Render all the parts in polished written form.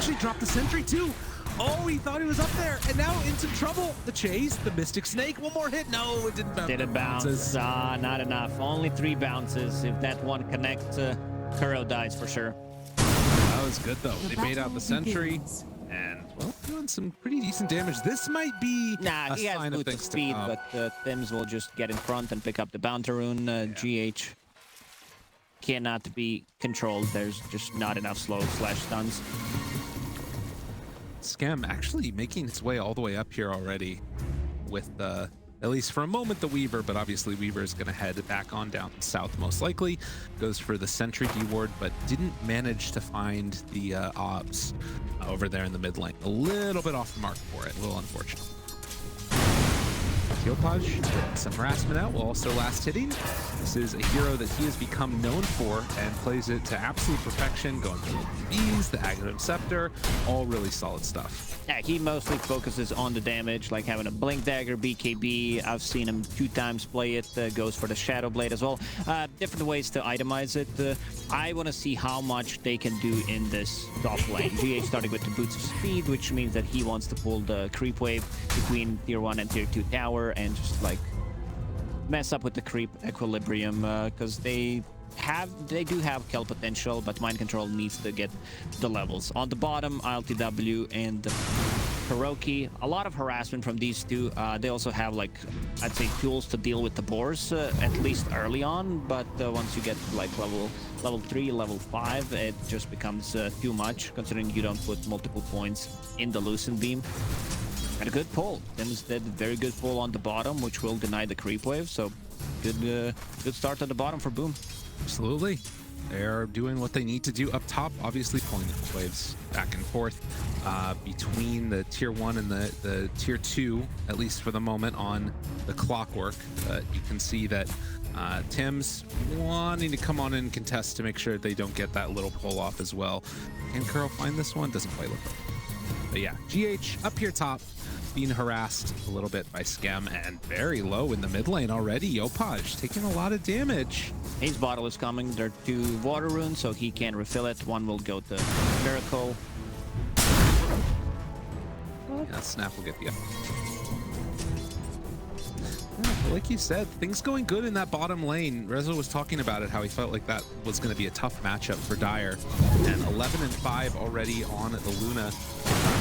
actually dropped the sentry too. Oh, he thought he was up there, and now in some trouble. The chase, the Mystic Snake, one more hit. No, it didn't bounce. Didn't bounce. Not enough. Only 3 bounces. If that one connects, Kuro dies for sure. That was good though. They made out the sentry, and well, doing some pretty decent damage. This might be a he has sign of boots of speed, but Thims will just get in front and pick up the Bounty Rune. GH cannot be controlled. There's just not enough slow/stuns. Scam actually making its way all the way up here already with at least for a moment, the Weaver, but obviously Weaver is going to head back on down south most likely. Goes for the Sentry D-Ward, but didn't manage to find the Obs over there in the mid lane. A little bit off the mark for it, a little unfortunate. Yopaj, some harassment out, while also last hitting. This is a hero that he has become known for and plays it to absolute perfection, going for the Bs, the Aghanim Scepter, all really solid stuff. Yeah, he mostly focuses on the damage, like having a Blink Dagger, BKB. I've seen him 2 times play it, goes for the Shadow Blade as well. Different ways to itemize it. I want to see how much they can do in this top lane. GH starting with the Boots of Speed, which means that he wants to pull the creep wave between tier 1 and tier 2 tower and just like mess up with the creep equilibrium, because they do have kill potential, but mind control needs to get the levels. On the bottom, ILTW and Hiroki, a lot of harassment from these two. They also have, like, I'd say, tools to deal with the boars, at least early on, but once you get to like level 3, level 5, it just becomes too much, considering you don't put multiple points in the Lucent Beam. And a good pull. Thims did a very good pull on the bottom, which will deny the creep wave, so good start at the bottom for Boom. Absolutely. They're doing what they need to do up top, obviously pulling the waves back and forth between the tier 1 and the tier 2, at least for the moment, on the clockwork. You can see that Tim's wanting to come on and contest to make sure they don't get that little pull off as well. Can Kuro find this one? Doesn't quite look like it. But yeah, GH up here top, being harassed a little bit by Scam, and very low in the mid lane already. Yopaj taking a lot of damage. His bottle is coming. There are 2 water runes, so he can refill it. One will go to Miracle. Yeah, Snap will get the up. Like you said, things going good in that bottom lane. Rezo was talking about it, how he felt like that was going to be a tough matchup for Dire. And 11-5 already on the Luna.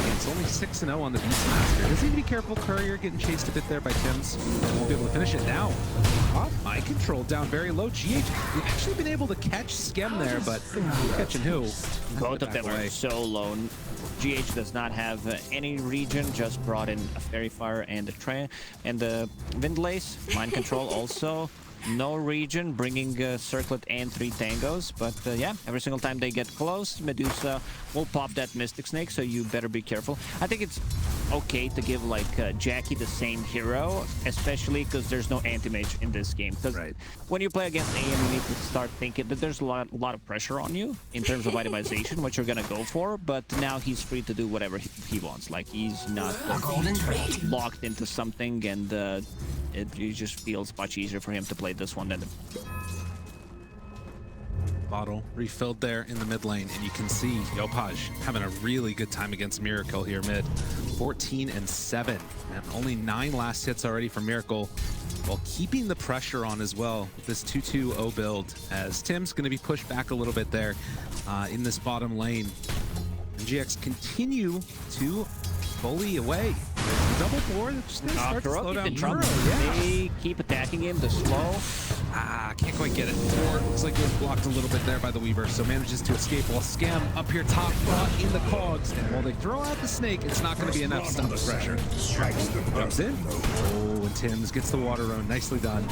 It's only 6-0 on the Beastmaster. Does he need to be careful? Courier getting chased a bit there by Tims. Won't be able to finish it now. Mind control down very low. GH, we've actually been able to catch Schem there, but catching who? Both of them are so low. GH does not have any region, just brought in a Fairy Fire and the Windlace. Mind control also. No region, bringing Circlet and 3 Tangos, but yeah, every single time they get close, Medusa will pop that Mystic Snake, so you better be careful. I think it's okay to give like Jackie the same hero, especially because there's no anti-mage in this game. Because when you play against AM, you need to start thinking that there's a lot of pressure on you in terms of itemization, what you're gonna go for, but now he's free to do whatever he wants. Like, he's not locked into something, and it just feels much easier for him to play this one than the bottle refilled there in the mid lane, and you can see Yopaj having a really good time against Miracle here mid. 14-7, and only 9 last hits already for Miracle, while keeping the pressure on as well with this 2-2-0 build, as Tim's going to be pushed back a little bit there in this bottom lane. NGX continue to bully away. Double board, just gonna start to slow down Kuro. They keep attacking him, the slow. Can't quite get it. Looks like it was blocked a little bit there by the Weaver, so manages to escape while Scam up here top, in the cogs. And while they throw out the snake, it's not going to be enough to stop the pressure. Jumps in. Oh, and Tims gets the water rune. Nicely done.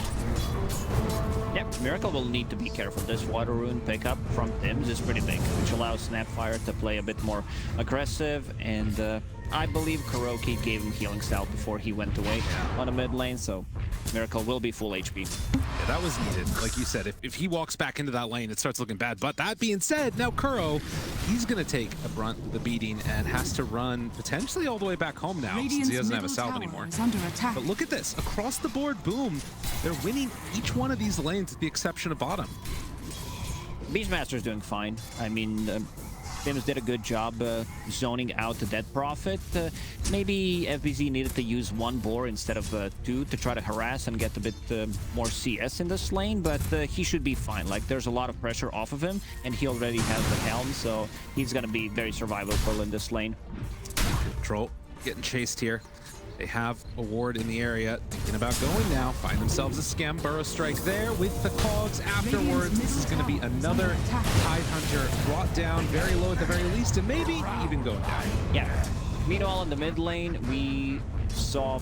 Yep, Miracle will need to be careful. This water rune pickup from Tims is pretty big, which allows Snapfire to play a bit more aggressive, and I believe Kuroki gave him Healing Salve before he went away on the mid lane, so Miracle will be full HP. Yeah, that was needed. Like you said, if he walks back into that lane, it starts looking bad. But that being said, now Kuro, he's going to take a brunt, the beating, and has to run potentially all the way back home now, since he doesn't have a salve anymore. But look at this. Across the board, Boom, they're winning each one of these lanes with the exception of bottom. Beastmaster's doing fine. I mean, Tims did a good job zoning out the Dead Prophet. Maybe FBZ needed to use one boar instead of two to try to harass and get a bit more CS in this lane, but he should be fine. Like, there's a lot of pressure off of him, and he already has the helm, so he's gonna be very survivable in this lane. Troll getting chased here. They have a ward in the area, thinking about going now. Find themselves a scam burrow strike there with the cogs afterwards. This is going to be another Tidehunter brought down very low at the very least, and maybe even going down. Yeah. Meanwhile, in the mid lane, we saw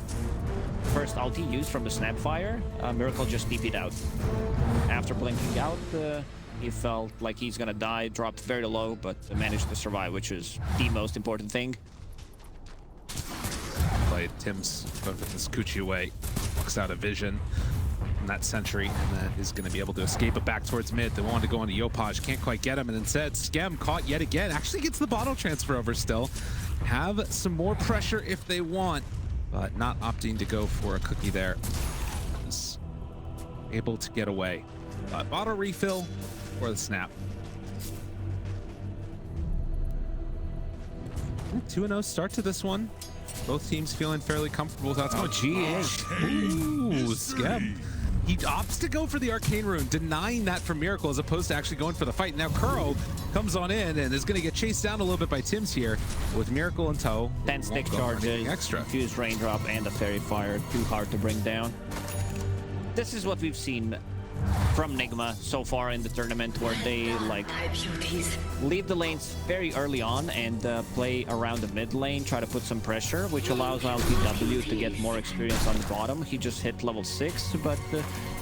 first ulti used from the Snapfire. Miracle just TP'd out. After blinking out, he felt like he's going to die, dropped very low, but managed to survive, which is the most important thing. Tim's going for this Coochie away, walks out of vision from that sentry, and then is going to be able to escape it back towards mid. They wanted to go into Yopaj, can't quite get him, and instead Skem caught yet again. Actually gets the bottle transfer over still. Have some more pressure if they want, but not opting to go for a cookie there. Is able to get away. Bottle refill for the snap. 2-0 start to this one. Both teams feeling fairly comfortable with how it's going. GA. Ooh, Skem. He opts to go for the Arcane Rune, denying that from Miracle as opposed to actually going for the fight. Now Kuro comes on in and is going to get chased down a little bit by Tims here with Miracle in tow. 10 stick charges, extra. Fused Raindrop, and a Fairy Fire. Too hard to bring down. This is what we've seen from Nigma so far in the tournament, where they like leave the lanes very early on and play around the mid lane, try to put some pressure, which allows LTW to get more experience on the bottom. He just hit level 6, but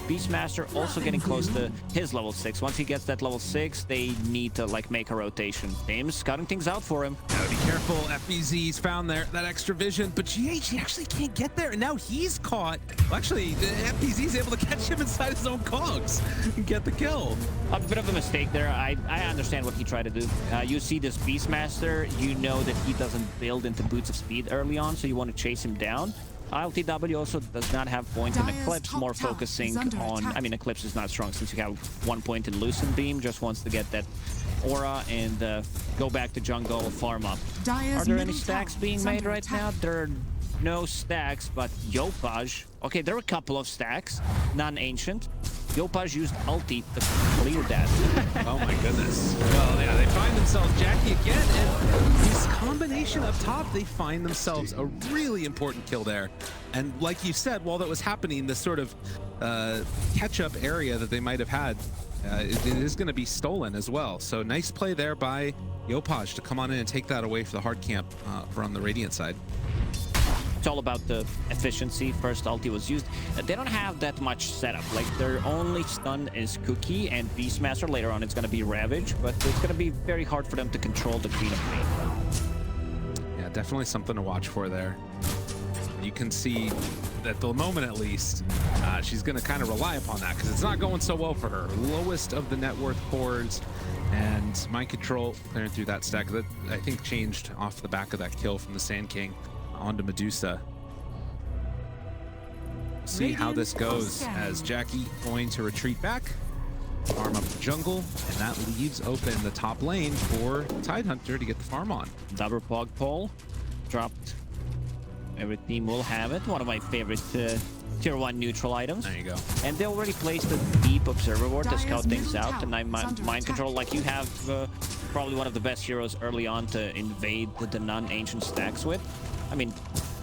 Beastmaster also getting close to his level 6. Once he gets that level 6, they need to like make a rotation. Tims scouting things out for him. Gotta be careful. FBZ's found there that extra vision, but GH, he actually can't get there, and now he's caught. Well, actually, the FBZ's able to catch him inside his own cogs and get the kill. A bit of a mistake there. I understand what he tried to do. You see this Beastmaster, you know that he doesn't build into Boots of Speed early on, so you want to chase him down. LTW also does not have point in Eclipse, more focusing on... I mean, Eclipse is not strong since you have 1 point in Lucent Beam, just wants to get that aura and go back to jungle, farm up. Are there any stacks being made right now? There are no stacks, but Yopaj... Okay, there are a couple of stacks, non-ancient. Yopaj used ulti to clear that. Oh my goodness. Well, yeah, they find themselves Jackie again, and this combination up top, they find themselves a really important kill there. And like you said, while that was happening, this sort of catch-up area that they might have had, it is going to be stolen as well. So nice play there by Yopaj to come on in and take that away for the hard camp from the Radiant side. It's all about the efficiency. First ulti was used. They don't have that much setup. Like, their only stun is Cookie and Beastmaster. Later on, it's going to be Ravage, but it's going to be very hard for them to control the Queen of Pain. Yeah, definitely something to watch for there. You can see that at the moment, at least, she's going to kind of rely upon that because it's not going so well for her. Lowest of the net worth cores, and Mind Control clearing through that stack. That, I think, changed off the back of that kill from the Sand King onto Medusa. See how this goes as Jackie going to retreat back, farm up the jungle, and that leaves open the top lane for Tidehunter to get the farm on. Double Pog Pole dropped. Every team will have it. One of my favorite tier 1 neutral items. There you go. And they already placed a deep observer ward to scout things out, and mind control. Like, you have probably one of the best heroes early on to invade the non-ancient stacks with. I mean,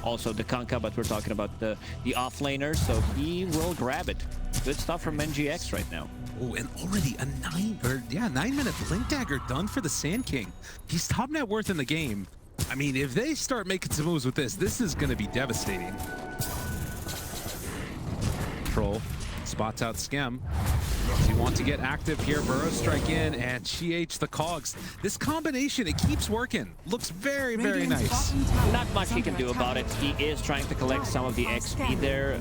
also the Kanka, but we're talking about the offlaners, so he will grab it. Good stuff from NGX right now. Oh, and already a 9-minute Blink Dagger done for the Sand King. He's top net worth in the game. I mean, if they start making some moves with this is going to be devastating. Troll spots out Skem. Does he want to get active here? Burrow strike in, and GH the cogs. This combination, it keeps working. Looks very, very nice. Not much he can do about it. He is trying to collect some of the XP there,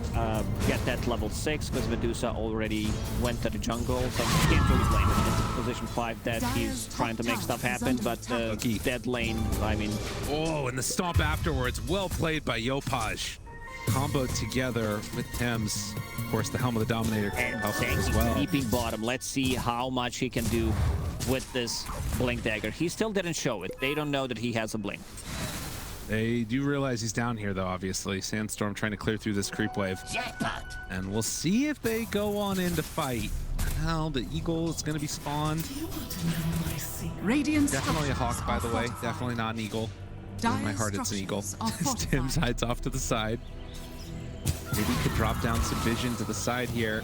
get that level 6, because Medusa already went to the jungle, so he can't really blame him. It's position 5 that he's trying to make stuff happen, but dead lane, I mean... Oh, and the stomp afterwards. Well played by Yopaj. Comboed together with Tims. Of course, the Helm of the Dominator can help as well. Keeping bottom. Let's see how much he can do with this Blink Dagger. He still didn't show it. They don't know that he has a Blink. They do realize he's down here, though, obviously. Sandstorm trying to clear through this creep wave. Jackpot. And we'll see if they go on in to fight. Now the Eagle is going to be spawned. Radiant Definitely a Hawk, by the way. Definitely not an Eagle. In my heart, it's an Eagle. As Tim's hides off to the side. Maybe he could drop down some vision to the side here.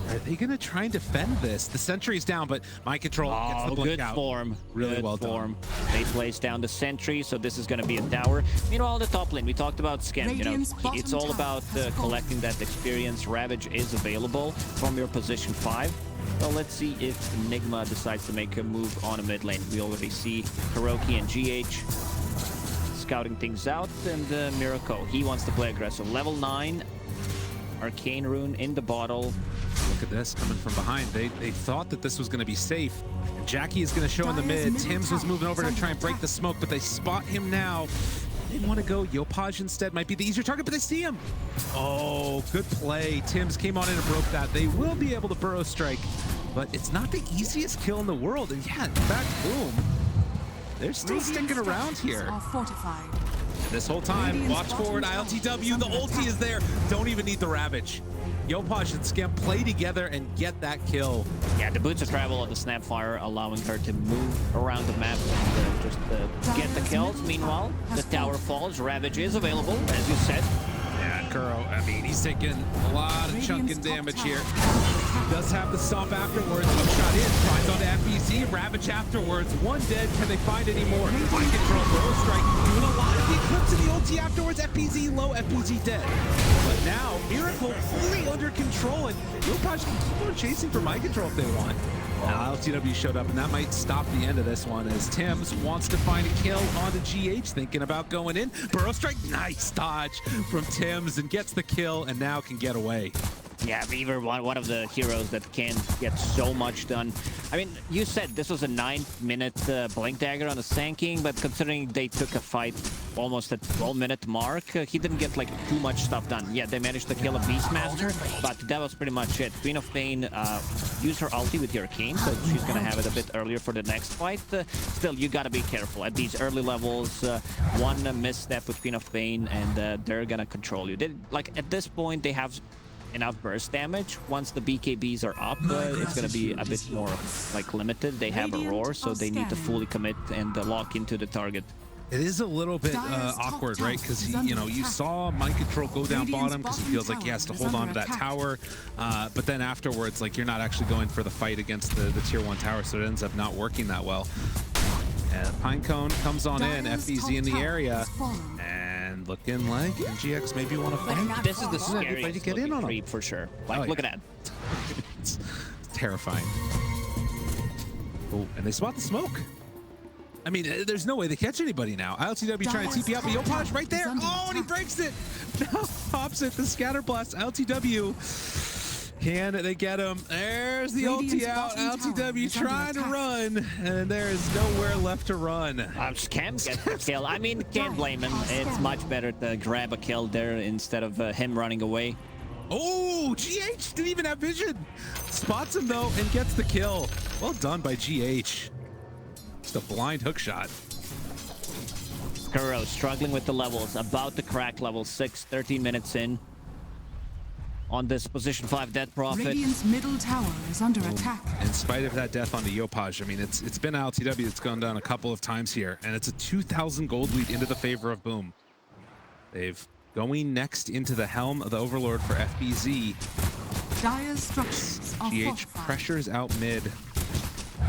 Are they going to try and defend this? The sentry's down, but Mind Control gets the blink good out. Form. Really good well form. done. They place down the sentry, so this is going to be a tower. Meanwhile, the top lane, we talked about Scam. You know, it's all about collecting that experience. Ravage is available from your position 5. So let's see if Enigma decides to make a move on a mid lane. We already see Hiroki and GH scouting things out, and Miracle, he wants to play aggressive. Level 9, Arcane Rune in the bottle. Look at this coming from behind. They thought that this was going to be safe. And Jackie is going to show in the mid. Tim's was moving over to try and break the smoke, but they spot him now. They didn't want to go. Yopaj instead might be the easier target, but they see him. Oh, good play. Tim's came on in and broke that. They will be able to burrow strike, but it's not the easiest kill in the world. And yeah, in fact, boom. They're still sticking around here. This whole time, watch forward, ILTW, the ulti is there. Don't even need the Ravage. Yopaj and Scam play together and get that kill. Yeah, the boots of travel of the Snapfire allowing her to move around the map and just get the kills. Meanwhile, the tower falls. Ravage is available, as you said. Yeah, Kuro, I mean, he's taking a lot of chunking damage here. Does have the stomp afterwards. Shot in, finds on FBZ, Ravage afterwards. One dead, can they find any more? Mind Control, Burrow Strike, doing a lot of the Eclipse in the ulti afterwards. FBZ low, FBZ dead. But now, Miracle fully under control, and Yopaj can keep on chasing for Mind Control if they want. Now LTW showed up, and that might stop the end of this one as Tims wants to find a kill onto GH, thinking about going in. Burrow Strike, nice dodge from Tims, and gets the kill, and now can get away. Yeah, Beaver, one of the heroes that can get so much done. I mean, you said this was a 9-minute Blink Dagger on the Sand King, but considering they took a fight almost at 12-minute mark, he didn't get like too much stuff done. Yeah, they managed to kill a Beastmaster, but that was pretty much it. Queen of Pain used her ulti with the Arcane, so she's gonna have it a bit earlier for the next fight. Still, you gotta be careful at these early levels. One misstep with Queen of Pain, and they're gonna control you. Like at this point, they have enough burst damage. Once the BKBs are up, it's going to be a bit more like limited. They have a roar, so they need to fully commit and lock into the target. It is a little bit awkward, right? Because you saw Mind Control go down bottom because he feels like he has to hold on to that tower. But then afterwards, like you're not actually going for the fight against the tier 1 tower, so it ends up not working that well. And Pinecone comes on in, FBZ in the area, and looking like NGX maybe want to fight. This is the scariest get in on creep for sure. Like, look at that. It's terrifying. Oh, and they spot the smoke. I mean, there's no way they catch anybody now. ILTW trying to TP out, but Yopaj right there. Oh, and he breaks it. Now pops it, the scatter blast. ILTW. Can they get him? There's the ulti out. LTW trying to run, and there is nowhere left to run. Scam gets the kill. I mean, can't blame him. It's much better to grab a kill there instead of him running away. Oh, GH didn't even have vision. Spots him though and gets the kill. Well done by GH. Just a blind hook shot. Kuro struggling with the levels, about to crack level 6, 13 minutes in. On this position 5 death prophet. Radiant's middle tower is under attack. In spite of that death on the Yopaj, I mean, it's been LTW that's gone down a couple of times here, and it's a 2,000 gold lead into the favor of Boom. They've going next into the helm of the Overlord for FBZ. Dire's structures are GH pressures out mid.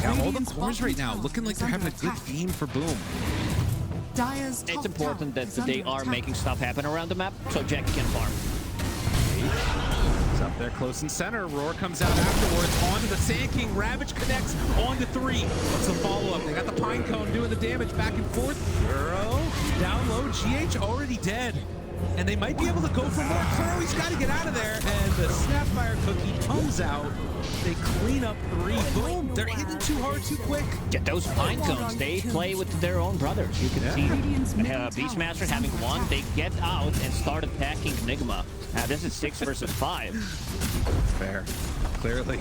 Yeah, all the cores right now looking like they're having a good game for Boom. It's important that they are making stuff happen around the map, so Jack can farm. He's up there close and center. Roar comes out afterwards onto the Sand King. Ravage connects onto 3. What's the follow-up? They got the Pinecone doing the damage back and forth. Burrow down low. GH already dead. And they might be able to go for more. Chloe's got to get out of there. And the Snapfire Cookie comes out. They clean up 3. Boom. They're hitting too hard, too quick. Get those Pinecones. They play with their own brothers. You can see Beastmaster having one. They get out and start attacking Enigma. This is 6 versus 5. Fair. Clearly.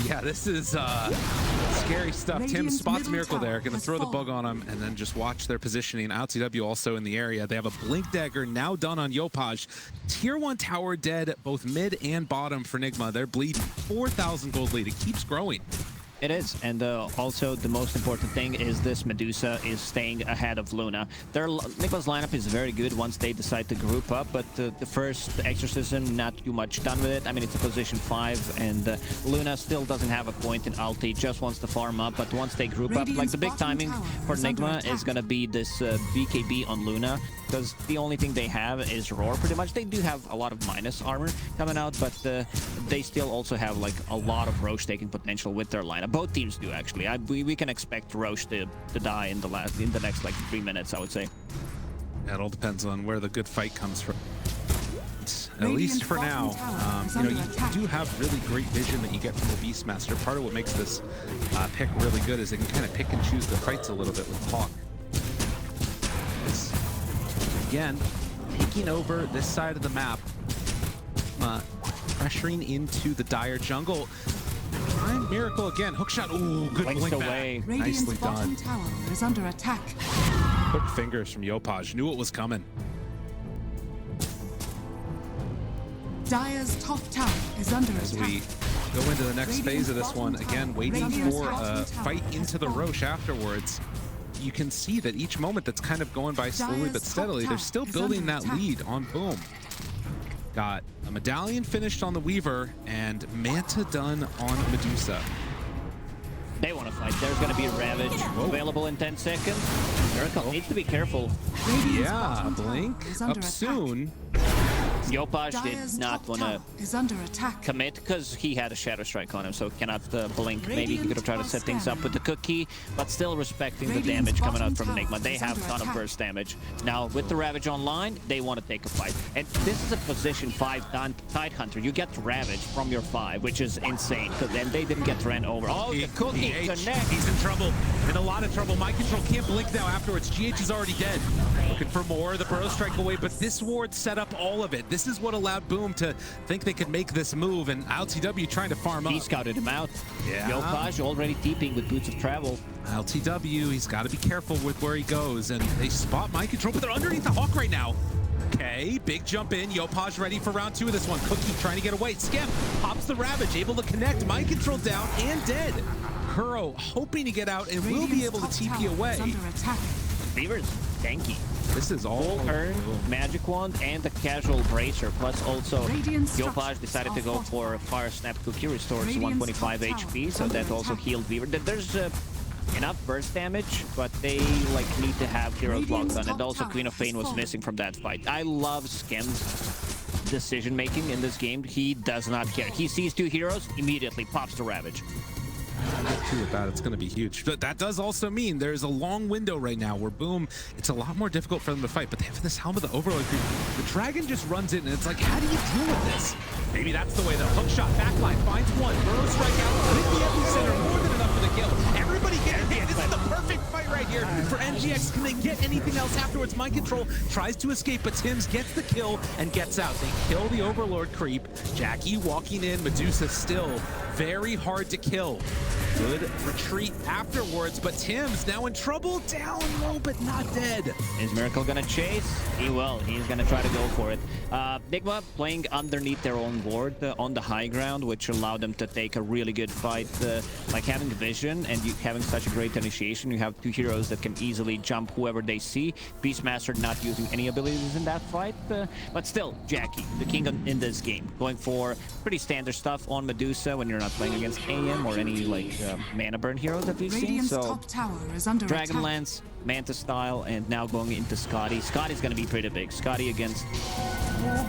Yeah, this is scary stuff. Tim Radiant's spots middle Miracle there, tower gonna has throw the fallen. bug on him, and then just watch their positioning. LTW also in the area. They have a Blink Dagger now done on Yopaj. Tier 1 tower dead, both mid and bottom for Nigma. They're bleeding. 4,000 gold lead. It keeps growing. It is, and also the most important thing is this Medusa is staying ahead of Luna. Nigma's lineup is very good once they decide to group up, but the first Exorcism, not too much done with it. I mean, it's a position 5, and Luna still doesn't have a point in ulti, just wants to farm up, but once they group up, like the big timing for Nigma is gonna be this BKB on Luna, because the only thing they have is Roar, pretty much. They do have a lot of minus armor coming out, but they still also have like a lot of Roche taking potential with their lineup. Both teams do, actually. We can expect Roche to die in the next like 3 minutes, I would say. Yeah, it all depends on where the good fight comes from. At least for now, you know, you do have really great vision that you get from the Beastmaster. Part of what makes this pick really good is they can kind of pick and choose the fights a little bit with Hawk. Again, taking over this side of the map, pressuring into the dire jungle. Find Miracle again. Hookshot. Ooh, good Blinks blink away. back. Radiant's Nicely bottom done. tower is under attack. Quick fingers from Yopaj. Knew it was coming. Dire's top tower is under As attack. we go into the next phase of this one, again, waiting for a fight into the Roche afterwards. You can see that each moment that's kind of going by slowly but steadily, they're still building that lead on Boom. Got a medallion finished on the Weaver and Manta done on Medusa. They want to fight. There's going to be a Ravage available in 10 seconds. Miracle needs to be careful. Radiant's Yeah, bottom tower Blink is under up attack. soon. Yopaj Dire's did not top want tower to is under attack. commit because he had a Shadow Strike on him, so cannot blink. Maybe he could have tried to set things up with the cookie, but still respecting the damage coming out from Enigma. They have a ton of burst damage. Now, with the Ravage online, they want to take a fight. And this is a position 5 Tide Hunter. You get Ravage from your 5, which is insane, because then they didn't get ran over. Oh, the cookie connects. He's in trouble, in a lot of trouble. Mind Control can't blink now afterwards. GH is already dead. Looking for more, the Burrow Strike away, but this ward set up all of it. This is what allowed Boom to think they could make this move, and LTW trying to farm up. He scouted him out. Yeah. Yopaj already TPing with Boots of Travel. LTW, he's got to be careful with where he goes, and they spot Mind Control, but they're underneath the Hawk right now. Okay, big jump in. Yopaj ready for round 2 of this one. Cookie trying to get away. Skip pops the Ravage, able to connect. Mind Control down and dead. Kuro hoping to get out and will be able to TP away. Under attack. Beaver's tanky. This is all Earn, Magic Wand, and the Casual Bracer. Plus also, Radiant Yopaj structures decided to are go for fortified. Fire Snap Cookie, restores Radiant's 125 top tower HP, is so under that also attack. healed Beaver. There's enough burst damage, but they like need to have heroes locked Radiant's on, and top also tower Queen of is Pain was fallen. missing from that fight. I love Skim's decision making in this game. He does not care. He sees 2 heroes, immediately pops the Ravage. too with that. It's going to be huge. But that does also mean there's a long window right now where Boom, it's a lot more difficult for them to fight, but they have this Helm of the Overlord creep. The Dragon just runs in, and it's like, how do you deal with this? Maybe that's the way, though. Hookshot, backline, finds one. Burrow strike out, hit the epicenter, more than enough for the kill. Everybody get hit. This is the perfect fight right here for NGX. Can they get anything else afterwards? Mind Control tries to escape, but Tims gets the kill and gets out. They kill the Overlord creep. Jackie walking in, Medusa still very hard to kill. Good retreat afterwards, but Tim's now in trouble. Down low, but not dead. Is Miracle gonna chase? He will. He's gonna try to go for it. Nigma playing underneath their own ward on the high ground, which allowed them to take a really good fight. Like having vision and you having such a great initiation, you have 2 heroes that can easily jump whoever they see. Beastmaster not using any abilities in that fight, but still, Jackie, the king in this game, going for pretty standard stuff on Medusa when you're not playing against AM or any like mana burn heroes that we've seen. Radiant's So top tower is under attack. Dragonlance, Manta style, and now going into Scotty. Scotty's gonna be pretty big. Scotty against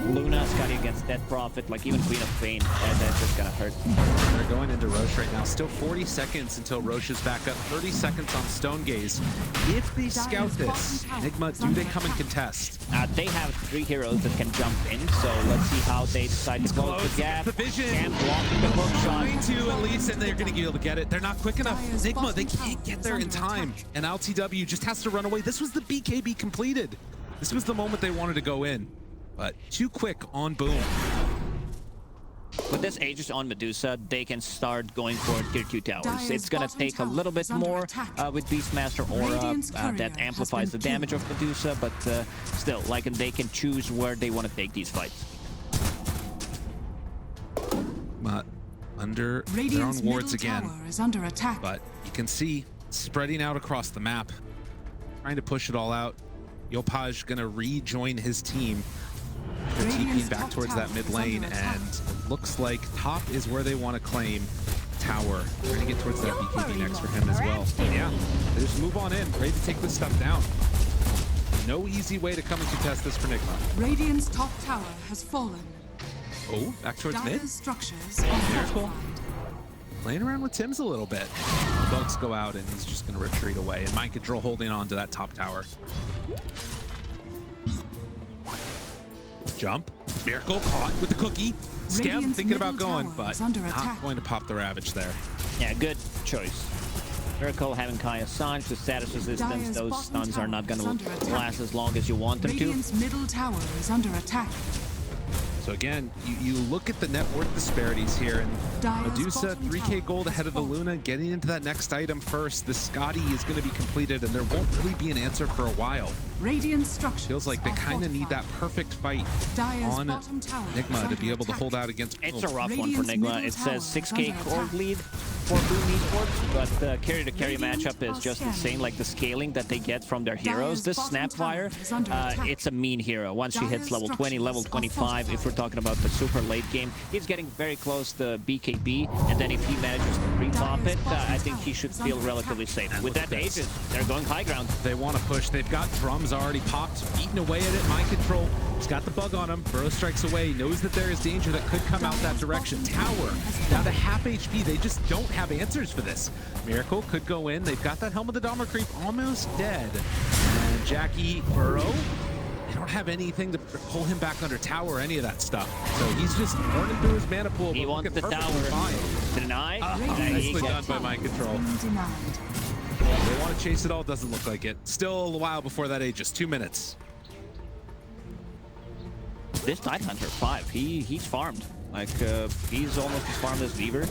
Luna, Scotty against Dead Prophet, like even Queen of Pain. That's just gonna hurt. They're going into Roche right now. Still 40 seconds until Roche is back up. 30 seconds on Stone Gaze. If they scout this, Enigma, do they come and contest? They have 3 heroes that can jump in, so let's see how they decide to close the gap. The vision. And blocking the hook Trying shot. to at least, and they're going to be able to get it. They're not quick enough. Dire's Enigma, they bottom can't tower get there is in under time. attack. And LTW just has to run away. This was the BKB completed. This was the moment they wanted to go in. But too quick on Boom. With this Aegis on Medusa, they can start going for tier 2 towers. Dire's It's gonna bottom take a tower little bit is under more attack. with Beastmaster Aura Radiant's courier that has amplifies the been damage of Medusa, but still, like, they can choose where they want to take these fights. But they're Radiant's on wards middle again. tower is under attack. But you can see spreading out across the map, trying to push it all out. Yopaj gonna rejoin his team. They're Radiant's TPing back top towards tower that mid is lane, under attack. and it looks like top is where they want to claim tower. Trying to get towards that BKB next for him as well. Yeah, they just move on in, ready to take this stuff down. No easy way to come and contest this for Nigma. Radiant's top tower has fallen. Oh, back towards mid. Dire's structures are fortified. Playing around with Tim's a little bit. Bugs go out and he's just going to retreat away. And Mind Control holding on to that top tower. Jump. Miracle caught with the cookie. Skem Radiant's thinking about middle going, tower but is under not attack. going to pop the Ravage there. Yeah, good choice. Miracle having Kaya Sanj, the status resistance, Dire's those bottom stuns are tower not going is under to attack. last as long as you want them to. Radiant's middle tower is under attack. So again, you look at the net worth disparities here, and Dire's Medusa, bottom 3k tower gold is ahead of the full. Luna, getting into that next item first. The Scotty is going to be completed, and there won't really be an answer for a while. Radiant structures Feels like they are kind of need fortified. that perfect fight Dire's on bottom tower is Nigma to under be able to attack. hold out against It's a Boom. rough one for Radiant's Nigma. middle It tower says is 6k under core attack. lead for Boom Esports, but carry-to-carry Radiant matchup is are just scanning. insane. Like the scaling that they get from their heroes. Dire's This bottom Snapfire, tower is under attack. it's a mean hero. Once she hits Dire's level 20, level structures are 25, if we're talking about the super late game, he's getting very close to BKB, and then if he manages to pre-pop Dire's it, bottom I think he tower should is feel under relatively attack. safe. And With look that at this. Aegis, they're going high ground. They want to push. They've got drums already popped, beating away at it. Mind Control. He's got the bug on him. Burrow strikes away. Knows that there is danger that could come out that direction. Tower down to half HP. They just don't have answers for this. Miracle could go in. They've got that Helm of the Dahmer creep almost dead. And Jackie Burrow. They don't have anything to pull him back under tower or any of that stuff. So he's just burning through his mana pool. He but wants the looking tower. perfectly fine. Deny. Nicely done by Mind Control. Denied. They want to chase it all. Doesn't look like it. Still a while before that Aegis. 2 minutes. This Tidehunter 5, he's farmed. Like, he's almost as farmed as Weaver.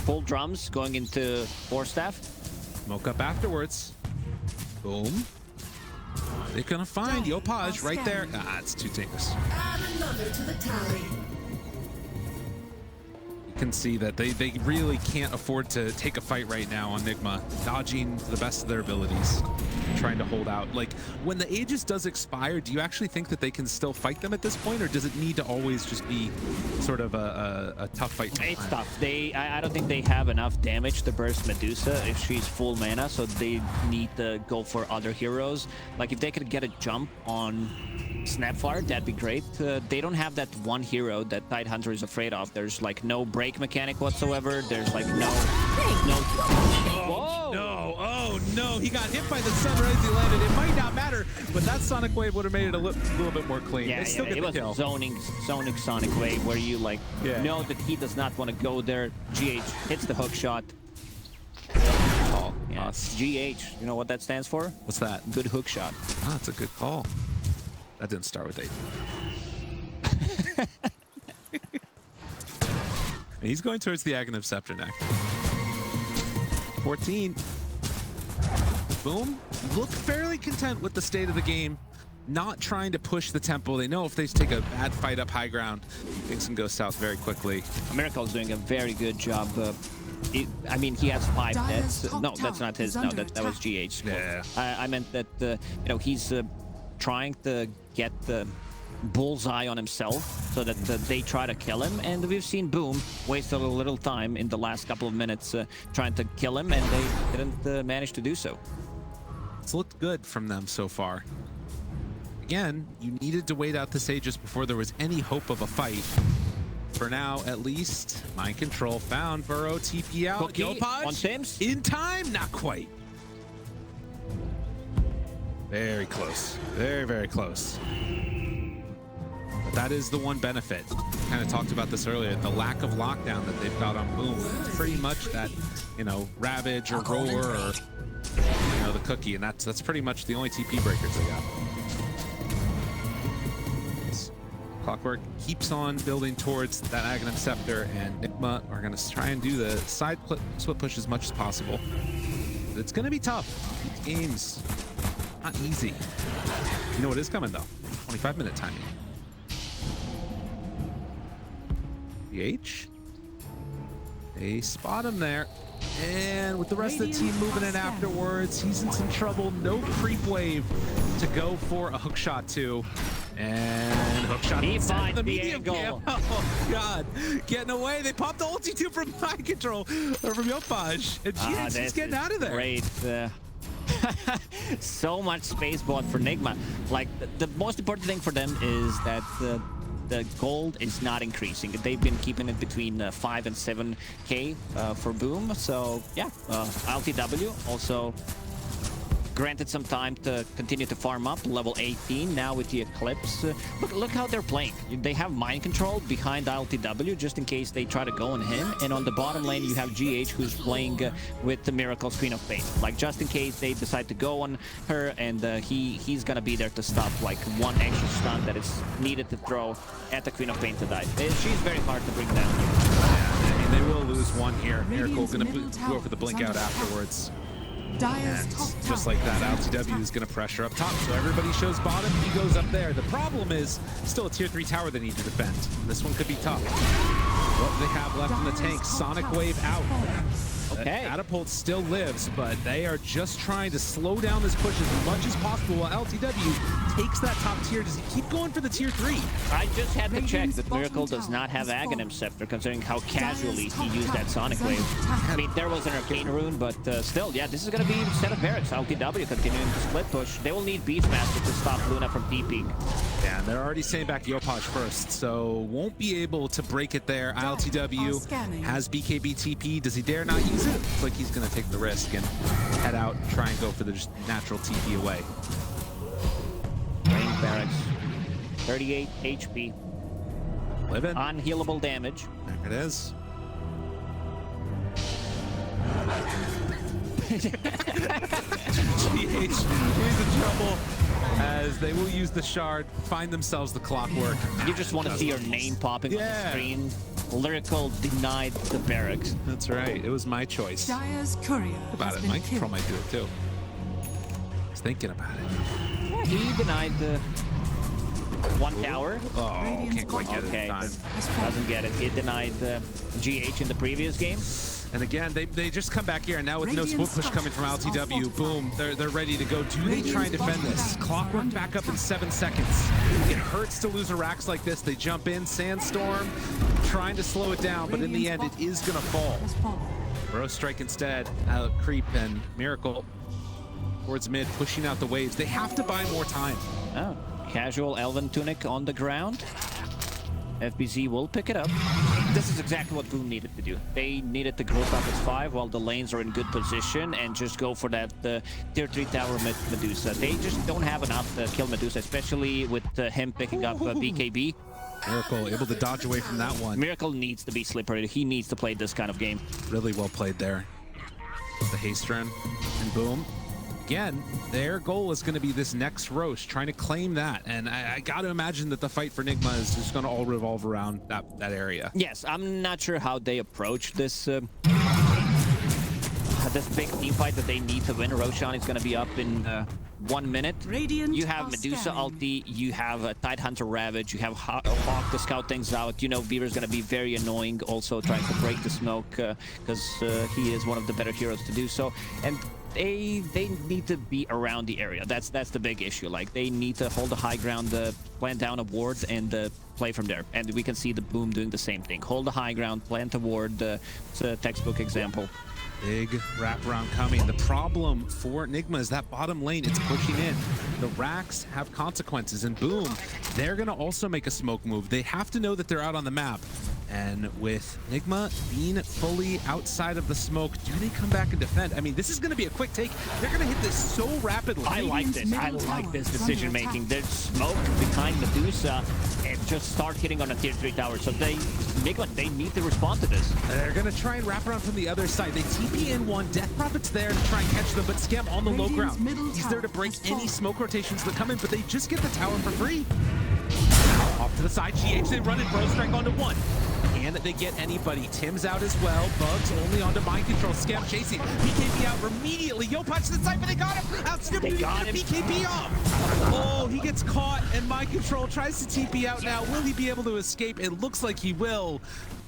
Full drums going into Forstaff. Smoke up afterwards. Boom. They're gonna find Yopaj right there. Ah, it's too dangerous. Add another to the tally. You can see that they really can't afford to take a fight right now on Nigma. Dodging to the best of their abilities. Trying to hold out. Like, when the Aegis does expire, do you actually think that they can still fight them at this point? Or does it need to always just be sort of a tough fight? It's tough. I don't think they have enough damage to burst Medusa if she's full mana, so they need to go for other heroes. Like, if they could get a jump on Snapfire, that'd be great. They don't have that one hero that Tidehunter is afraid of. There's like no break mechanic whatsoever. There's like no. Whoa! No, oh no, he got hit by the sunrise he landed. It might not matter, but that Sonic Wave would have made it a little bit more clean. Yeah, They still get it the was kill. zoning Sonic Wave where you like know that he does not want to go there. GH hits the hook shot. Call. Yeah, GH. You know what that stands for? What's that? Good hook shot. Ah, that's a good call. That didn't start with 8. And he's going towards the Aghanim Scepter next. 14. Boom. Look fairly content with the state of the game. Not trying to push the tempo. They know if they take a bad fight up high ground, things can go south very quickly. Miracle's doing a very good job. I mean, he has 5 Dire's deaths. top No, that's tower not his. is No, under that was attack. GH. Yeah. I meant that, you know, he's trying to get the bullseye on himself so that they try to kill him. And we've seen Boom waste a little time in the last couple of minutes trying to kill him, and they didn't manage to do so. It's looked good from them so far. Again, you needed to wait out this Aegis before there was any hope of a fight. For now, at least, Mind Control found Burrow, TP out. Cookie Yopaj on Sims? in time? Not quite. Very close. Very, very close. But that is the one benefit. Kind of talked about this earlier. The lack of lockdown that they've got on Boom. Pretty much that, you know, Ravage or Roar or, you know, the Cookie. And that's pretty much the only TP breakers they got. Clockwork keeps on building towards that Aghanim Scepter, and Nigma are going to try and do the side split push as much as possible. But it's going to be tough. These games, not easy. You know what is coming, though? 25-minute timing. DH. They spot him there. And with the rest of the team moving in afterwards, he's in some trouble. No creep wave to go for a hook shot too. And hook shot. He finds the the medium angle. camp. Oh God, getting away. They popped the ulti too from mind control or from JACKBOYS. And GX is getting out of there. Great. So much space bought for Nigma. Like the most important thing for them is that the gold is not increasing. They've been keeping it between 5 and 7k for Boom. So yeah, LTW also granted some time to continue to farm up. Level 18 now with the Eclipse. Look how they're playing. They have mind control behind LTW just in case they try to go on him. And on the bottom lane you have GH who's playing with the Miracle's Queen of Pain. Like just in case they decide to go on her, and he's gonna be there to stop like one extra stun that is needed to throw at the Queen of Pain to die. She's very hard to bring down. Yeah, I mean, they will lose one here. Miracle gonna go for the blink out afterwards. And just like that, LTW is going to pressure up top, so everybody shows bottom, he goes up there. The problem is still a tier 3 tower they need to defend. This one could be tough. What do they have left in the tank? Sonic Wave out. Okay. Catapult still lives, but they are just trying to slow down this push as much as possible while LTW takes that top tier. Does he keep going for the tier 3? I just had to check that Miracle does not have Aghanim Scepter, considering how casually he used that Sonic Wave. I mean, there was an Arcane Rune, but still, yeah, this is going to be set of barracks. LTW continuing to split push. They will need Beastmaster to stop Luna from TPing. Yeah, and they're already saying back JACKBOYS first, so won't be able to break it there. LTW has BKB TP. Does he dare not use it? Looks like he's going to take the risk and head out and try and go for the just natural TP away. Range barracks. 38 HP. Living. Unhealable damage. There it is. GH is in trouble as they will use the shard, find themselves the Clockwork. You just want to see your name popping on the screen. Lyrical denied the barracks. That's right. It was my choice. Dire's courier About it. Mike Control might do it too. He's thinking about it. Yeah, he denied the one tower. Oh, can't quite get it in time. Doesn't get it. He denied GH in the previous game. And again, they just come back here, and now with no split push coming from LTW, boom, they're ready to go. Do they try and defend this? Clockwork back up in 7 seconds. It hurts to lose a Rax like this. They jump in, Sandstorm, trying to slow it down, but in the end, it is gonna fall. Bro strike instead, creep, and Miracle towards mid, pushing out the waves. They have to buy more time. Oh, casual Elven Tunic on the ground. FBZ will pick it up. This is exactly what Boom needed to do. They needed to group up as 5 while the lanes are in good position and just go for that tier 3 tower Medusa. They just don't have enough to kill Medusa, especially with him picking up BKB. Miracle able to dodge away from that one. Miracle needs to be slippery. He needs to play this kind of game. Really well played there. The haste run and boom. Again, their goal is going to be this next roast, trying to claim that. And I got to imagine that the fight for Nigma is just going to all revolve around that area. Yes, I'm not sure how they approach this this big team fight that they need to win. Roshan is going to be up in 1 minute. You have Medusa ulti, you have Tidehunter Ravage, you have Hawk to scout things out. You know, Beaver's going to be very annoying, also trying to break the smoke because he is one of the better heroes to do so. And they need to be around the area. That's the big issue. Like, they need to hold the high ground, plant down a ward, and play from there. And we can see the Boom doing the same thing. Hold the high ground, plant a ward. It's a textbook example. Big wraparound coming. The problem for Nigma is that bottom lane, it's pushing in. The Rax have consequences, and boom, they're gonna also make a smoke move. They have to know that they're out on the map. And with Nigma being fully outside of the smoke, do they come back and defend? I mean, this is gonna be a quick take. They're gonna hit this so rapidly. I like this. I like this decision making. There's smoke behind Medusa and just start hitting on a tier 3 tower. So Nigma, they need to respond to this. They're gonna try and wrap around from the other side. They TP in one. Death Prophet's there to try and catch them, but Scam on the low ground. He's there to break any smoke rotations that come in, but they just get the tower for free. Off to to the side. GH, they run and Bro Strike onto one. And they get anybody. Tim's out as well. Bugs only onto Mind Control. Scam chasing. BKB out immediately. Yo, punch to the side, but they got him. Outstep him. BKB off. Oh, he gets caught, and Mind Control tries to TP out now. Will he be able to escape? It looks like he will.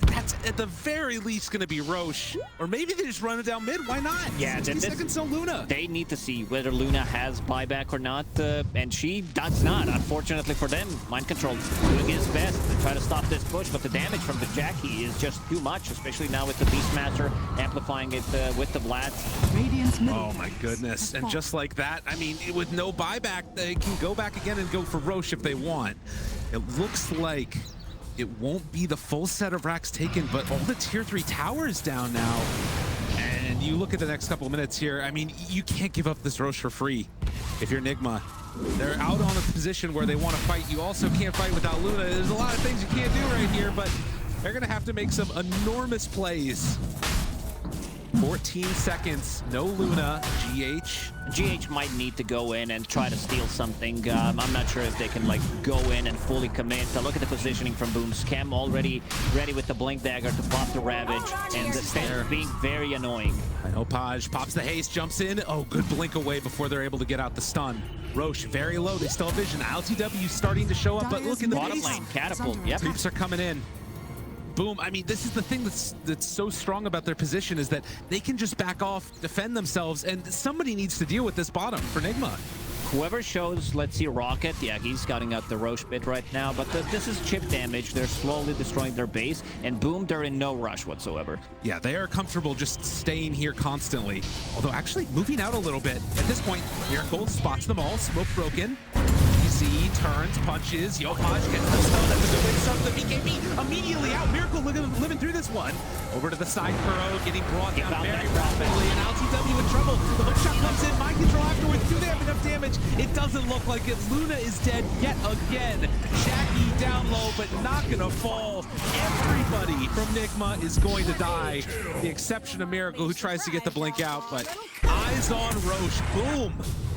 That's at the very least going to be Roche. Or maybe they just run it down mid. Why not? Yeah, 60 seconds, no Luna. They need to see whether Luna has buyback or not, and she does not. Unfortunately for them, Mind Control doing his best to try to stop this push, but the damage from the Jackie is just too much, especially now with the Beastmaster amplifying it with the Vlad. Radiant's middle Oh my barracks goodness. has And fallen. just like that, I mean, with no buyback, they can go back again and go for Roche if they want. It looks like it won't be the full set of racks taken, but all the tier 3 towers down now. And you look at the next couple of minutes here, I mean, you can't give up this Roche for free if you're Nigma. They're out on a position where they want to fight. You also can't fight without Luna. There's a lot of things you can't do right here, but they're going to have to make some enormous plays. 14 seconds, no Luna. GH might need to go in and try to steal something. I'm not sure if they can like go in and fully commit. So look at the positioning from Boom. Scam already ready with the Blink Dagger to pop the Ravage, and the stand being very annoying. I know Paj pops the haste, jumps in. Oh, good blink away before they're able to get out the stun. Roche very low, they still have vision. LTW starting to show up, but look in the Bottom base. lane, Catapult, yep. Creeps are coming in. Boom. I mean, this is the thing that's so strong about their position is that they can just back off, defend themselves, and somebody needs to deal with this bottom for Nigma. Whoever shows, let's see, Rocket, yeah, he's scouting out the Roche bit right now, but this is chip damage. They're slowly destroying their base, and Boom, they're in no rush whatsoever. Yeah, they are comfortable just staying here constantly. Although actually moving out a little bit. At this point, Miracle spots them all, smoke broken. Easy, turns, punches, Yopaj gets the stun at the good stuff, the BKB immediately out. Miracle living through this one. Over to the side, Kuro getting brought down very rapidly, and LTW in trouble. The hookshot comes in, Mind Control afterwards. Do they have enough damage? It doesn't look like it. Luna is dead yet again. Jackie down low, but not gonna fall. Everybody from Nigma is going to die. The exception of Miracle, who tries to get the blink out, but eyes on Roche. Boom.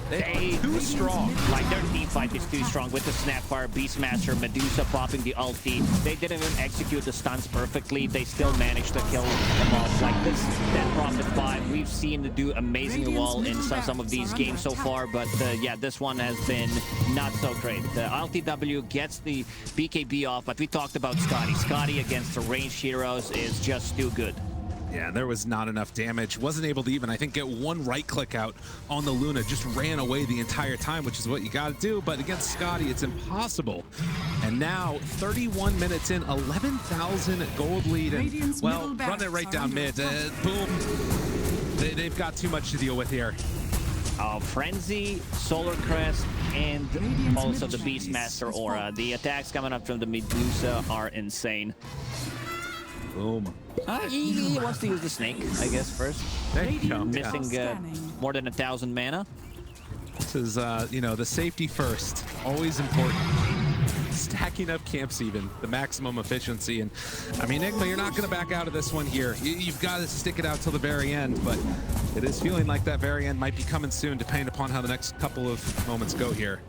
They are too strong. Like, their team fight is too strong with the Snapfire, Beastmaster, Medusa popping the ulti. They didn't even execute the stuns perfectly. They still managed to kill them off. Like, this Dead Prophet 5, we've seen to do amazingly well in some of these games so far, but yeah, this one has been not so great. The LTW gets the BKB off, but we talked about Scotty. Scotty against the ranged heroes is just too good. Yeah, there was not enough damage. Wasn't able to even, I think, get one right click out on the Luna. Just ran away the entire time, which is what you got to do. But against Scotty, it's impossible. And now, 31 minutes in, 11,000 gold lead. And, well, run it right down mid. Boom. They've got too much to deal with here. Frenzy, Solar Crest, and also the Beastmaster aura. The attacks coming up from the Medusa are insane. Boom. He wants to use the snake, I guess, first. There you go. Missing more than 1,000 mana. This is, you know, the safety first. Always important. Stacking up camps even, the maximum efficiency. And, I mean, Nigma, you're not going to back out of this one here. You've got to stick it out till the very end, but it is feeling like that very end might be coming soon, depending upon how the next couple of moments go here.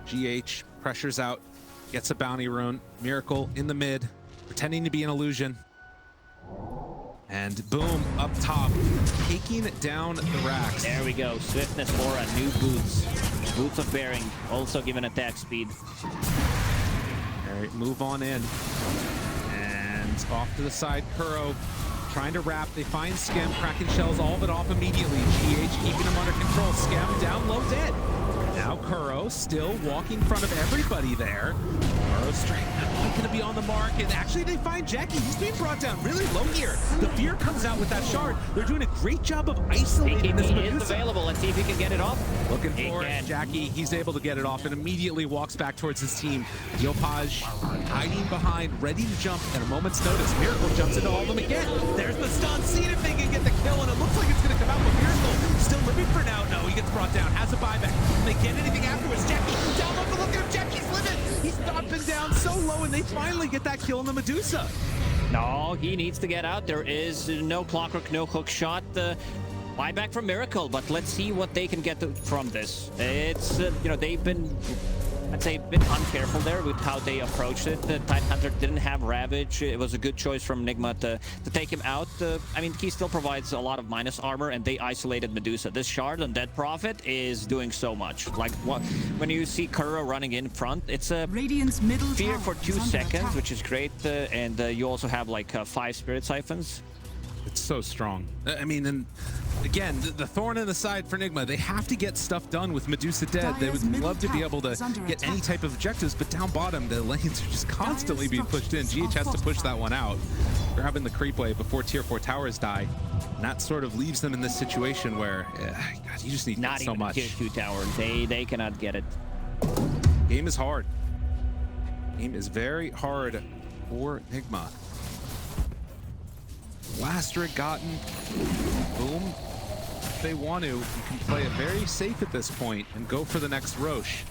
GH pressures out, gets a bounty rune. Miracle in the mid, pretending to be an illusion. And boom, up top, taking down the racks. There we go. Swiftness aura, new boots. Boots of bearing, also given attack speed. All right, move on in. And off to the side, Kuro trying to wrap. They find Scam, cracking shells, all of it off immediately. GH keeping him under control. Scam down low, dead. Now Kuro still walking in front of everybody there. Kuro straight not going to be on the mark, and actually they find Jackie. He's being brought down really low here. The fear comes out with that shard. They're doing a great job of isolating this Medusa. He is available. Let's see if he can get it off. Looking for it. Jackie, he's able to get it off and immediately walks back towards his team. Yopaj hiding behind, ready to jump at a moment's notice. Miracle jumps into all of them again. There's the stun. Seeing if they can get the kill, and it looks like it's going to come out, but Miracle still living for now. No, he gets brought down. Has a buyback. Can they get anything afterwards? Jackie down low. Look at him. Jackie's living. He's not been down so low, and they finally get that kill on the Medusa. No, he needs to get out. There is no clockwork, no hook shot. Buyback from Miracle, but let's see what they can get from this. It's, you know, they've been, I'd say, a bit uncareful there with how they approached it. The Tidehunter didn't have Ravage. It was a good choice from Nigma to take him out. I mean, he still provides a lot of minus armor, and they isolated Medusa. This Shard on Dead Prophet is doing so much. Like, when you see Kuro running in front, it's a Radiant's middle fear tower for 2 is under seconds, attack. which is great. And you also have, like, 5 Spirit Siphons. It's so strong. I mean, and again, the thorn in the side for Nigma. They have to get stuff done with Medusa dead. They Dire's would middle love to be tower able to is under get attack. any type of objectives, but down bottom, the lanes are just constantly being pushed in. GH has to push that one out, grabbing the creep wave before tier 4 towers die. And that sort of leaves them in this situation where, God, you just need Not so even much. a tier 2 tower. They cannot get it. Game is hard. Game is very hard for Nigma. Last rig gotten. Boom. If they want to, you can play it very safe at this point and go for the next Roche.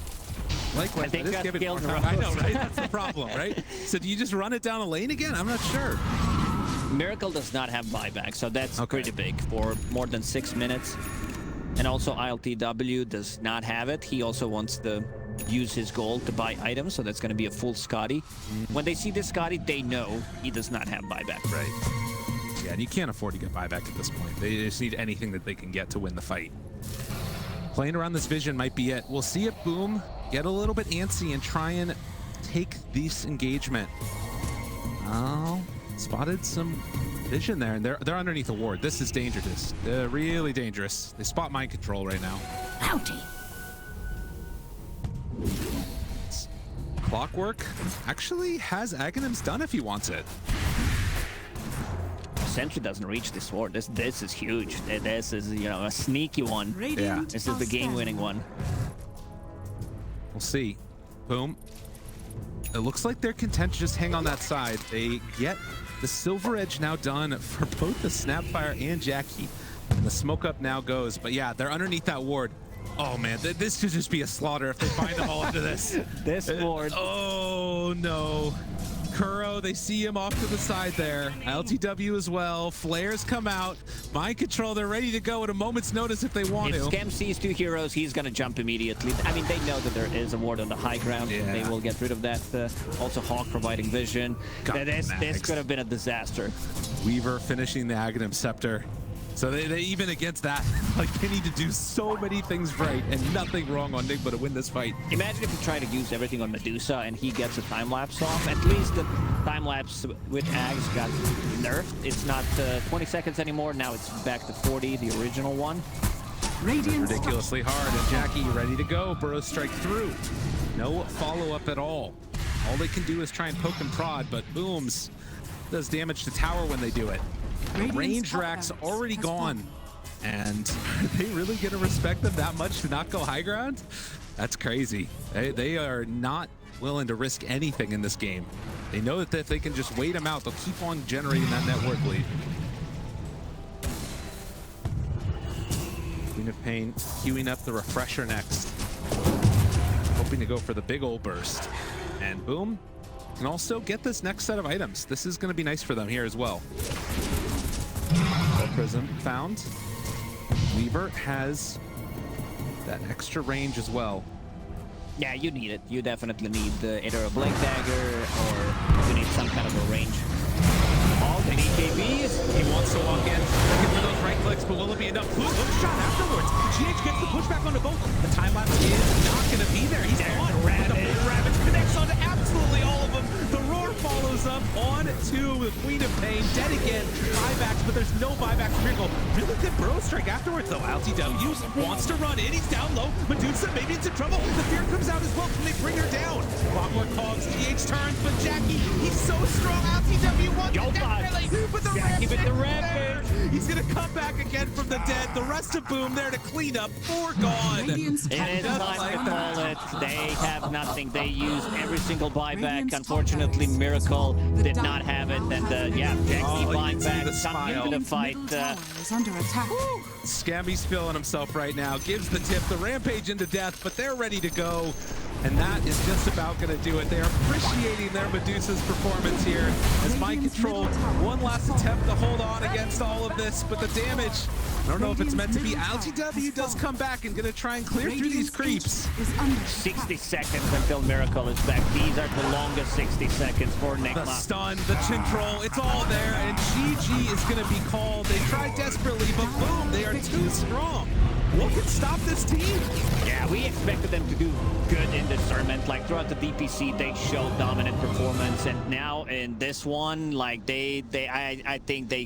Likewise, think just got give it more skilled time. I know, Roche. right? That's the problem, right? So do you just run it down a lane again? I'm not sure. Miracle does not have buyback, so that's Okay. pretty big for more than 6 minutes. And also ILTW does not have it. He also wants to use his gold to buy items, so that's going to be a full Scotty. When they see this Scotty, they know he does not have buyback. Right. Yeah, and you can't afford to get buyback at this point. They just need anything that they can get to win the fight. Playing around this vision might be it. We'll see it boom, get a little bit antsy, and try and take this engagement. Oh, spotted some vision there, and they're underneath a ward. This is dangerous. Really dangerous. They spot mind control right now. Bounty. Clockwork actually has Aghanim's done if he wants it. Sentry doesn't reach this ward. This is huge. This is, you know, a sneaky one. Radiant This is the game-winning one. We'll see. Boom. It looks like they're content to just hang on that side. They get the Silver Edge now done for both the Snapfire and Jackie. And the smoke up now goes. But yeah, they're underneath that ward. Oh man, this could just be a slaughter if they find them all into this. This ward. Oh no. Kuro, they see him off to the side there. LTW as well. Flares come out. Mind control, they're ready to go at a moment's notice if they want If to. Scam sees 2 heroes, he's gonna jump immediately. I mean, they know that there is a ward on the high ground. Yeah. They will get rid of that. Also, Hawk providing vision. Got This Max. could have been a disaster. Weaver finishing the Aghanim Scepter. So they even against that, like they need to do so many things right and nothing wrong on Nigma to win this fight. Imagine if you try to use everything on Medusa and he gets a time-lapse off. At least the time-lapse with Ags got nerfed. It's not 20 seconds anymore. Now it's back to 40, the original one. Radiant Ridiculously hard, and Jackie ready to go. Burrow strike through. No follow-up at all. All they can do is try and poke and prod, but Booms does damage to tower when they do it. Radiant's Range top rack's barracks already has gone. fallen. And are they really going to respect them that much to not go high ground? That's crazy. They are not willing to risk anything in this game. They know that if they can just wait them out, they'll keep on generating that network lead. Queen of Pain queuing up the refresher next. Hoping to go for the big old burst. And boom. Can also get this next set of items. This is going to be nice for them here as well. Prism found. Weaver has that extra range as well. Yeah, you need it. You definitely need either a Blink Dagger or you need some kind of a range. All the BKBs. He wants to walk in, looking for those right clicks, but will it be enough? Look shot afterwards. GH gets the pushback onto both. The time lapse is not going to be there. He's on. The Ravage connects onto absolutely all of them. The Roar follows up on to the Queen of Pain. Dead again. Buybacks, but there's no buyback for Miracle. Really good Burrow strike afterwards, though. LTW wants to run in. He's down low. Medusa maybe into trouble. The fear comes out as well. Can they bring her down? Clockwork hogs. GH turns, but Jackie, he's so strong. LTW wants it definitely. But the Jackie with the Rampage. Rampage. He's gonna come back again from the dead. The rest of Boom there to clean up. 4 gone. Radiant's It top is tower time to under call attack. it. They have nothing. They used every single buyback. Radiant's top Unfortunately, barracks Miracle has did fallen. not have it. And The yeah, Oh, Jackie you buying can see back the coming into smile. the fight. Middle tower is under attack. Scammy's feeling himself right now. Gives the tip. The Rampage into death, but they're ready to go. And that is just about going to do it. They are appreciating their Medusa's performance here as Mind Control, one last attempt to hold on against all of this, but the damage, I don't know if it's meant to be. LGW does come back and going to try and clear through these creeps. 60 seconds until Miracle is back. These are the longest 60 seconds for Nigma. The stun, the control, it's all there, and GG is going to be called. They tried desperately, but boom, they are too strong. What can stop this team? Yeah, we expected them to do good in this tournament. Like throughout the DPC, they showed dominant performance, and now in this one, like I think they